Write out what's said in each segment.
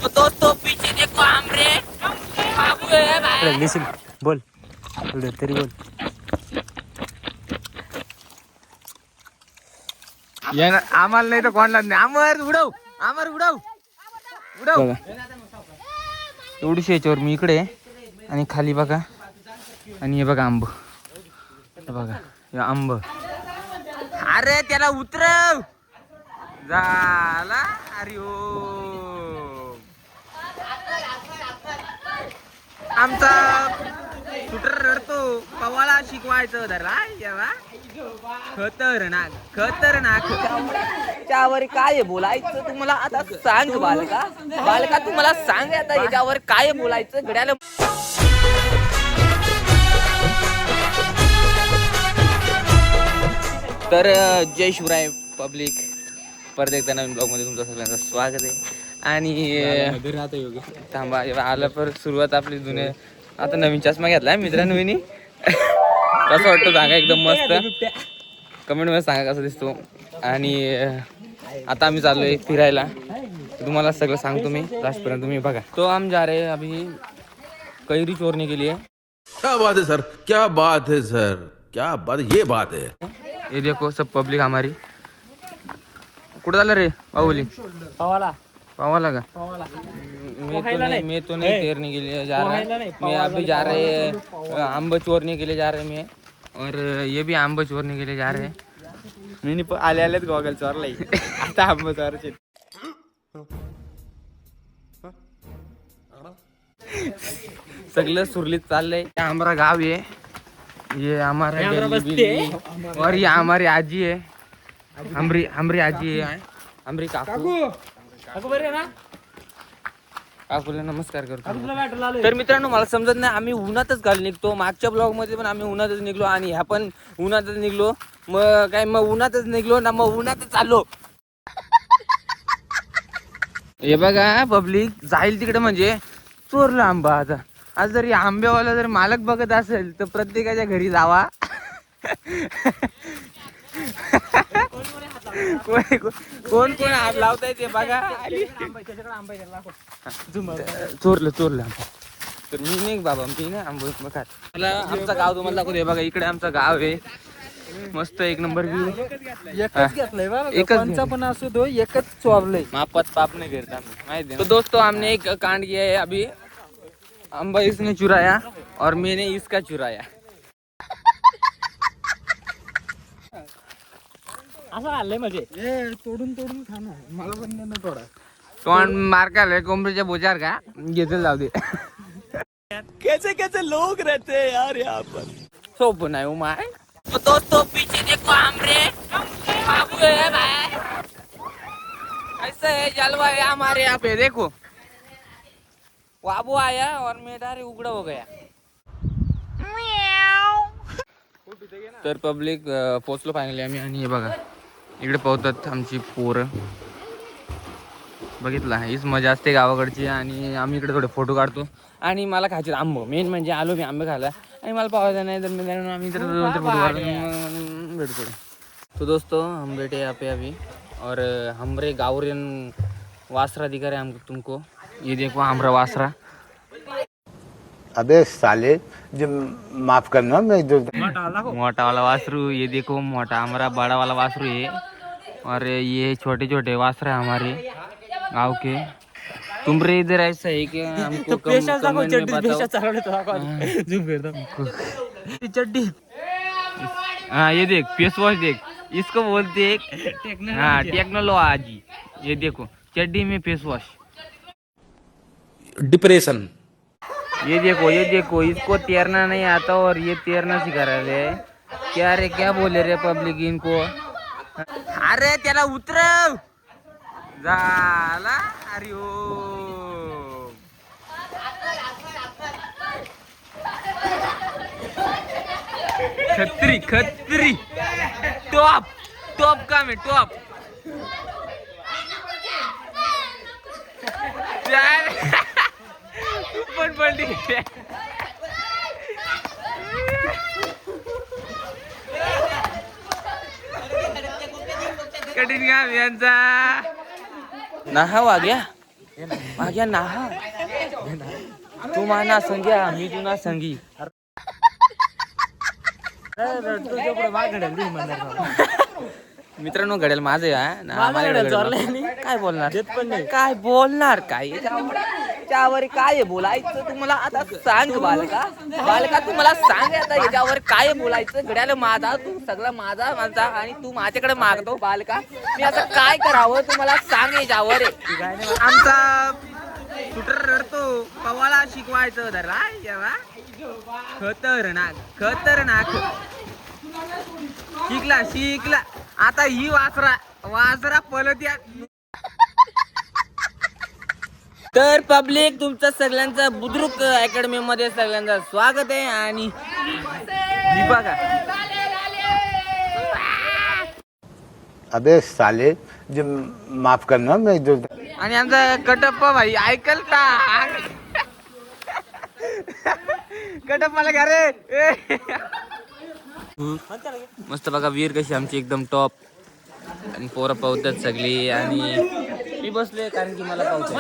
तो दोस्तों पीछे देखो हमरे बाबू है भाई। लिसन बोल थोडं तरी बोल. आम्हाला नाही तर कोणला नाही. आमर उडव उडव. बघा एवढीशी याच्यावर मी इकडे आणि खाली बघा. आणि हे बघा आंब. बघा हे आंब. अरे त्याला उतरव झाला. अरे ओ आमचा शूटर रडतो. पवाला शिकवायचं धरला याला. खतरनाक याच्यावर काय बोलायचं तुम्हाला आता सांग बालका तुम्हाला सांग आता याच्यावर काय बोलायचं घड्याला. तर जय शिवराय पब्लिक, परत एकदा नवीन ब्लॉगमध्ये तुमचं सगळ्यांचं स्वागत आहे. आणि थांबा आलं पर सुरुवात आपली जुने. आता नवीन चष्मा घेतलाय मित्रांनो मी. कसं वाटतं सांगा, एकदम मस्त. कमेंटमध्ये सांगा कसं दिसतो. आणि आता आम्ही चाललोय फिरायला. तुम्हाला सगळं सांगतो मी लास्टपर्यंत तुम्ही बघा. तो हम जा रहे हैं अभी कैरी चोरने के लिए. क्या बात है सर, क्या बात है सर, क्या बात, ये बात है. ये देखो सब पब्लिक हमारी. कुठं झालं रे बाहुली? पावाला का? मैं तो नहीं तैरने के लिए जा रहा है. मैं अभी जा रहे हैं आंब चोरने के लिए जा रहे हैं मैं. और ये भी आंब चोरने के लिए जा रहे हैं. मी आलेच गॉगल चोरलाय. आता आंब चोरायचे. सगळं सुरलीत चाललंय. ये हमारा गाँव है, ये हमारा और ये हमारी आजी है. हमरी आजी है. हमरी काकू काकूला नमस्कार करतो. तर मित्रांनो मला समजत नाही, आम्ही उन्हातच घाल निघतो. मागच्या ब्लॉग मध्ये पण आम्ही उन्हातच निघलो आणि ह्या पण उन्हातच निघलो. मग उन्हातच निघलो ना, मग उन्हातच चाललो. हे बघा पब्लिक जाईल तिकडे म्हणजे चोरला आंबा. आता आज जर या आंब्यावाला जर मालक बघत असेल तर प्रत्येकाच्या घरी जावा. कोण हात लावताय ते बघा. चोरलं आंबा. तर मी नाही बाबा, मी नाही आंबा खात. मला आमचं गाव तुम्हाला दाखवतो. हे बघा इकडे आमचं गाव आहे. मस्त एक नंबर व्ह्यू. एकच घेतलाय कोणचा पण असू दो, एकच चोरलंय. मापत पाप नहीं करता माहिती. तो दोस्तों हमने एक कांड किया है अभी. अम्बा इसने चुराया और मैंने इसका चुराया. असं आलंय म्हणजे तोडून खा ना. मला पण नाही थोडा. तोंड मार का कोंबडीच्या बोचार का घेतलं जाऊ दे. कैसे लोग रहते हैं यार यहाँ पर. सोपं नाही हो माय. तो दोस्तों पीछे देखो हमरे बाबू है भाई. ऐसा है जलवा है हमारे यहाँ पे. देखो बाबू आया और मेरा रे उघडा हो गया. तर पब्लिक पोचलो फायनली आम्ही. आणि हे बघा इकडे पाहतात आमची पोरं. बघितला हीच मजा असते गावाकडची. आणि आम्ही इकडे थोडे फोटो काढतो. आणि मला खायचे आंब. मेन म्हणजे आलो मी आंबे खायला. आणि मला पावायचा नाही तर मी आम्ही तर फोटो काढतो भेटतो. तो दोस्तों हम बैठे यहाँ पे अभी और हमरे गावरियन वासरा दिखा रहे हमको तुमको. ये देखो हमारा वासरा. अबे साले जो माफ करना मैं जो मोटा वाला वासरू. ये देखो मोटा हमारा बड़ा वाला वासरू है. और ये छोटे छोटे वासरा हमारे गाँव के. तुमरे इधर ऐसा है कि हमको कमेंट में बताओ. चड्डी. हाँ ये देख फेस वॉश देख. इसको बोलते हैं हाँ टेक्नोलॉजी. ये देखो चड्डी में फेस वॉश. डिप्रेशन. ये देखो इसको तैरना नहीं आता और ये तैरना सिखा रहे हैं. क्या रे क्या बोले रे पब्लिक इनको. अरे त्याला उतरव झाला. अरे ओ खत्री टॉप काम आहे टॉप. पण पडली. कठीण काम यांचा. नहाव आ गया. माझ्या ना तू माना संग्या मी तुना संगी. मित्रांनो घडेल माझं काय बोलणार काय बोलणार काय याच्यावर काय बोलायचं तुम्हाला आता सांग बालका तुम्हाला सांग आता याच्यावर काय बोलायचं. घड्याला माझा तू सगळं माझा आणि तू माझ्याकडे मागतो बालका. मी आता काय करावं तुम्हाला सांग याच्यावर. आमचा शूटर रडतो पवाला शिकवायचं खतरनाक शिकला आता ही वासरा पलत या. तर पब्लिक तुमचं सगळ्यांचं बुद्रुक अकॅडमी मध्ये सगळ्यांचं स्वागत आहे. आणि बघा अबे साले जो माफ करना मैं जो आणि आमचा कटप्पा भाई ऐकल का कटप्पाला घ्या रे. मस्त बघा वीर कशी आमची एकदम टॉप आणि पोरं पावतात सगळी. आणि मी बसले कारण की मला पावत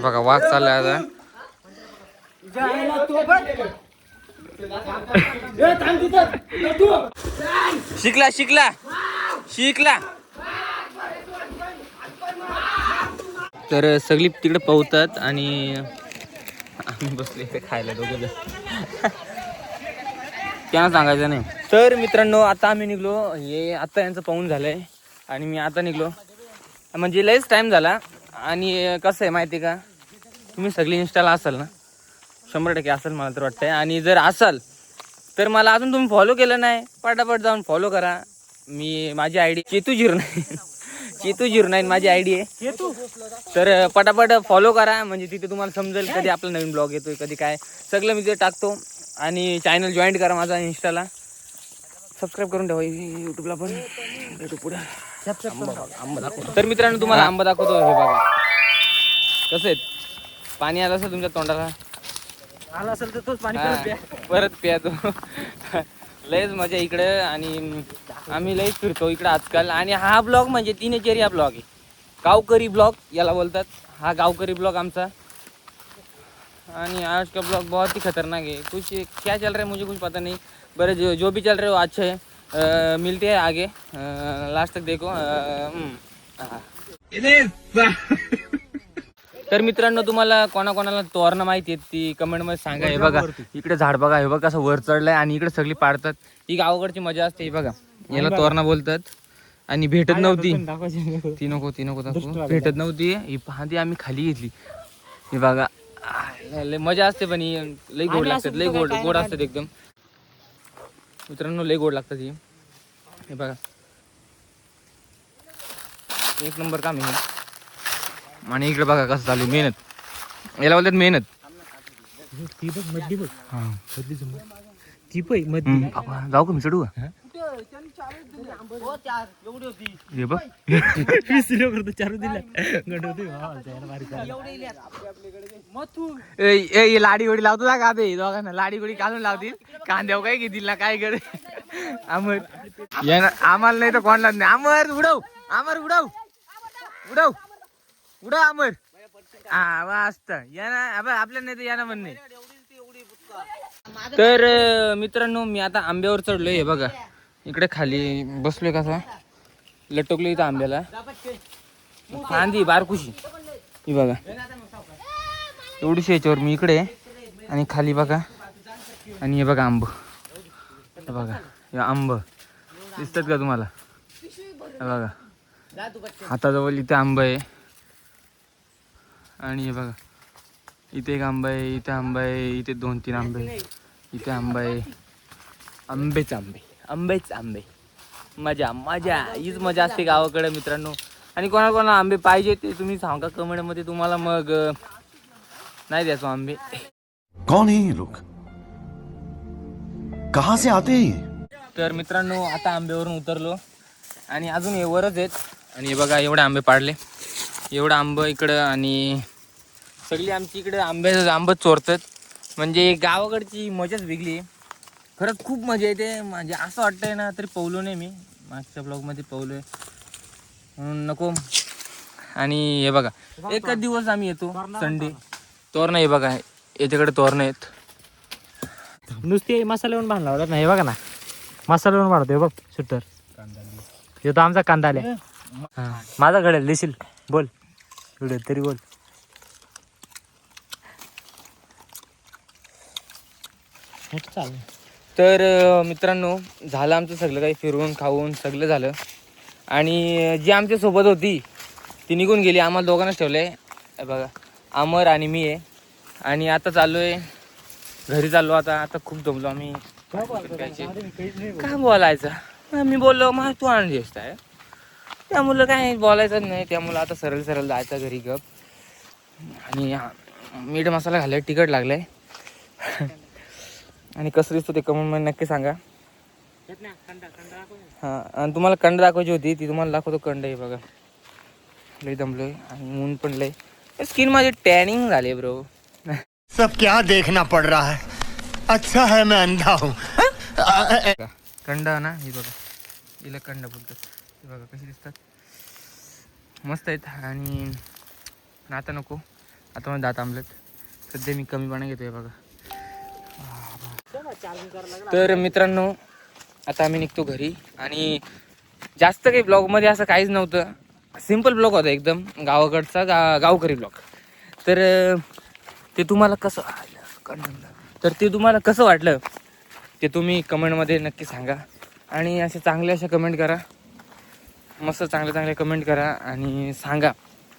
बघा वाघ चाललाय आता. शिकला तर सगळी तिकडे पावतात आणि आम्ही बसले इथे खायला दोघं. त्यांना सांगायचं नाही. तर मित्रांनो आता आम्ही निघलो. हे आता यांचं पाहून झालंय आणि मी आता निघलो म्हणजे लयच टाइम झाला. आणि कसं आहे माहिती का तुम्ही सगळी इंस्टाला असाल ना 100% असेल मला तर वाटतंय. आणि जर असाल तर मला अजून तुम्ही फॉलो केलं नाही पटापट जाऊन फॉलो करा. मी माझी आयडी चेतू 09 माझी आयडी आहे. तर पटापट फॉलो करा म्हणजे तिथे तुम्हाला समजेल कधी आपला नवीन ब्लॉग येतोय कधी काय सगळं मी ते टाकतो. आणि चॅनल जॉईन करा माझा इंस्टाला सबस्क्राईब करून ठेवा युट्यूबला पण भेटू पुढे. आंबा दाखवतो. तर मित्रांनो तुम्हाला आंबा दाखवतो. हे बघा कसं आहेत पाणी आलं असेल तुमच्या तोंडाला आला असेल तर तोच पाणी परत प्या तो. लयच मजा इकडे आणि आम्ही लयच फिरतो इकडे आजकाल. आणि हा ब्लॉग म्हणजे दिनचर्या ब्लॉग आहे गावकरी ब्लॉग याला बोलतात. हा गावकरी ब्लॉग आमचा. आणि आज का ब्लॉग बहुत ही खतरनाक है. कुछ क्या चल रहा है मुझे कुछ पता नहीं. बड़े जो भी चल रहे हो अच्छे है. मिलते हैं आगे लास्ट तक देखो. तर मित्रांनो तुम्हाला कोणाकोणाला तोरणं माहिती आहेत ती कमेंट मध्ये सांगा. हे बघा इकडे झाड बघा हे बघा कसं वर चढलंय आणि इकडे सगळी पाडतात. ही गावाकडची मजा असते. हे बघा याला तोरणं बोलतात. आणि भेटत नव्हती ती नको दाखवू. भेटत नव्हती ही पहाती आम्ही खाली घेतली. हे बघा लय मजा असते पण ही लय गोड लागतात. लय गोड असतात एकदम. मित्रांनो लय गोड लागतात ही. हे बघा एक नंबर काम आहे. आणि इकडे बघा कसं चालू मेहनत याला बोलतात मेहनत. जाऊ का मी चढू का हे बघ 20 किलो करतो 4 दिल्या लाडी गोडी लावतो का ते दोघांना लाडी गोडी घालून लावतील कांद्याव काय घेतील ना काय कडे. अमर आम्हाला नाही तर कोणलाच नाही. अमर उडव अमर हा वाजत याना आपल्या नाही तर याना म्हण नाही. तर मित्रांनो मी आता आंब्यावर चढलोय. हे बघा इकडे खाली बसलोय कसा लटकलो इथं आंब्याला फांदी बारकुशी. ही बघा एवढीशी याच्यावर मी इकडे आणि खाली बघा. आणि हे बघा आंब हे बघा हे आंब दिसतात का तुम्हाला. हे बघा हाताजवळ इथे आंब आहे. आणि हे बघा इथे एक आंबा आहे इथे आंबा आहे इथे 2-3 आंबे इथे आंबा आहे. आंबेच आंबे मजा हीच मजा असते गावाकडे मित्रांनो. आणि कोणाला आंबे पाहिजे ते तुम्ही सांगा कमेंट मध्ये. तुम्हाला मग नाही द्यायचो आंबे. कौन है ये लोग कहां से आते हैं. तर मित्रांनो आता आंब्यावरून उतरलो आणि अजून हे वरच आहेत. आणि हे बघा एवढे आंबे पाडले एवढं आंब इकडं. आणि सगळी आमची इकडे आंबच चोरतात. म्हणजे गावाकडची मजाच वेगळी आहे. खरंच खूप मजा येते. म्हणजे असं वाटतंय ना तरी पवलो नाही मी मागच्या ब्लॉगमध्ये पवलोय म्हणून नको आणि हे बघा एकच दिवस आम्ही येतो संडे. तोरण हे बघा याच्याकडे तोरण आहेत. नुसते मसाल्यावरून बांधला होता ना, हे बघा ना मसाल्यावरून बांधतोय बघ शूटर. हे तो आमचा कांदा आले. माझा घडेल दिशील बोल घडेल तरी बोल. तर मित्रांनो झालं आमचं सगळं काही फिरून खाऊन सगळं झालं. आणि जी आमच्या सोबत होती ती निघून गेली. आम्हाला दोघांनाच ठेवलं आहे बघा, अमर आणि मी आहे. आणि आता चाललो आहे घरी चाललो. आता खूप दमलो आम्ही. काय बोलायचं, मी बोललो मग तू आनंदी असताय त्यामुळं काय बोलायचं नाही. त्यामुळं आता सरळ सरळ जायचं घरी गप. आणि मीठ मसाला घालाय तिखट लागलाय. आणि कसं दिसतो ते कमेंटमध्ये नक्की सांगा. हां आणि तुम्हाला कंड दाखवायची होती ती तुम्हाला दाखवतो. कंड आहे बघा, लई दमलोय आणि ऊन पण लय. स्किन माझी टॅनिंग झाली ब्रो. सब क्या देखना पड़ रहा है, अच्छा है मैं अंधा हूँ. कंड ना ही बघा, हिला कंड बोलतात. हे बघा कशी दिसतात, मस्त आहेत. आणि आता नको, आता मला दात आंबलेत. सध्या मी कमीपणा घेतोय बघा. तर मित्रांनो आता आम्ही निघतो घरी. आणि जास्त काही ब्लॉगमध्ये असं काहीच नव्हतं, सिम्पल ब्लॉग होता एकदम गावाकडचा गावकरी ब्लॉग. तर ते तुम्हाला कसं वाटलं ते तुम्ही कमेंटमध्ये नक्की सांगा. आणि असे चांगले असे कमेंट करा, मस्त चांगले कमेंट करा आणि सांगा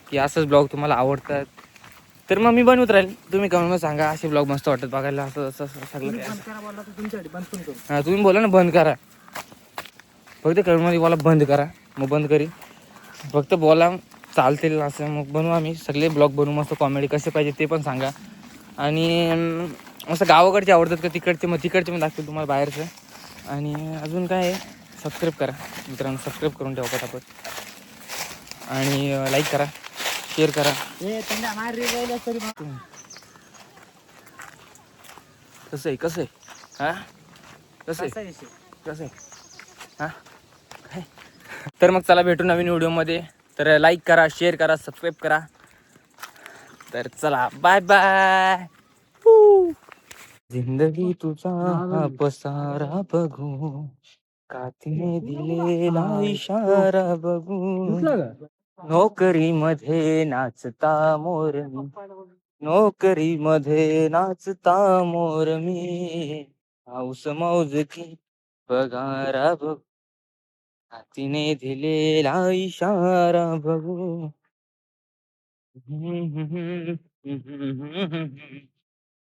की असंच ब्लॉग तुम्हाला आवडतात. तर मग मी बनवत राहील. तुम्ही कमेंटमध्ये सांगा असे ब्लॉग मस्त वाटतात बघायला. असं सगळं हां तुम्ही बोला ना बंद करा. फक्त कमेंटमध्ये बोला बंद करा, मग बंद करी. फक्त बोला चालतील असं मग बनवू. आम्ही सगळे ब्लॉग बनवू मस्त. कॉमेडी कसे पाहिजे ते पण सांगा. आणि असं गावाकडचे आवडतात का तिकडचे मग पण दाखवेल तुम्हाला बाहेरचं. आणि अजून काय आहे, सबस्क्राईब करा मित्रांनो, सबस्क्राईब करून ठेवा पटापट. आणि लाईक करा, शेअर करा. कसं आहे हां कसं आहे हां. तर मग चला भेटू नवीन व्हिडिओमध्ये. तर लाईक करा, शेअर करा, सबस्क्राईब करा. तर चला बाय बाय. जिंदगी तुझा पसारा बघू, कातीने दिलेला इशारा बघू. नोकरीमध्ये नाचता मोर मी, नोकरीमध्ये नाचता मोर मी. हौस मौज की पगारा बघू, कातीने दिलेला इशारा बघू.